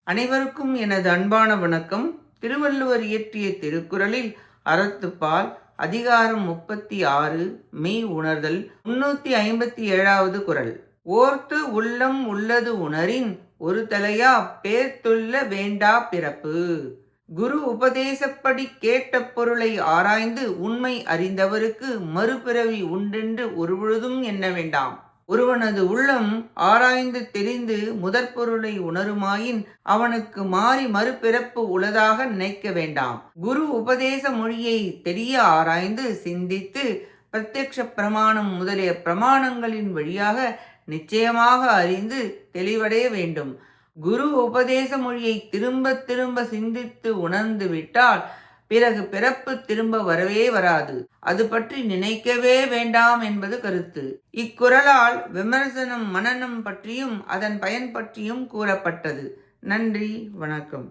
அனைவருக்கும் எனது அன்பான வணக்கம். திருவள்ளுவர் இயற்றிய திருக்குறளில் அறத்துப்பால் அதிகாரம் 36 மெய் உணர்தல் 357வது குறள். ஓர்த்து உள்ளம் உள்ளது உணரின் ஒரு தலையா பேர்த்துள்ள வேண்டா பிறப்பு. குரு உபதேசப்படி கேட்ட பொருளை ஆராய்ந்து உண்மை அறிந்தவருக்கு மறுபிறவி உண்டென்று ஒருபொழுதும் எண்ண வேண்டாம். ஒருவனது உள்ளம் ஆராய்ந்து தெரிந்து முதற்பொருளை உணருமாயின் அவனுக்கு மாறி மறுபிறப்பு உளதாக நினைக்க வேண்டாம். குரு உபதேச மொழியை தெரிய ஆராய்ந்து சிந்தித்து பிரத்யக்ஷ பிரமாணம் முதலிய பிரமாணங்களின் வழியாக நிச்சயமாக அறிந்து தெளிவடைய வேண்டும். குரு உபதேச மொழியை திரும்ப திரும்ப சிந்தித்து உணர்ந்து விட்டால் பிறகு பிறப்பு திரும்ப வரவே வராது. அது பற்றி நினைக்கவே வேண்டாம் என்பது கருத்து. இக்குறளால் விமர்சனம் மனனம் பற்றியும் அதன் பயன் பற்றியும் கூறப்பட்டது. நன்றி, வணக்கம்.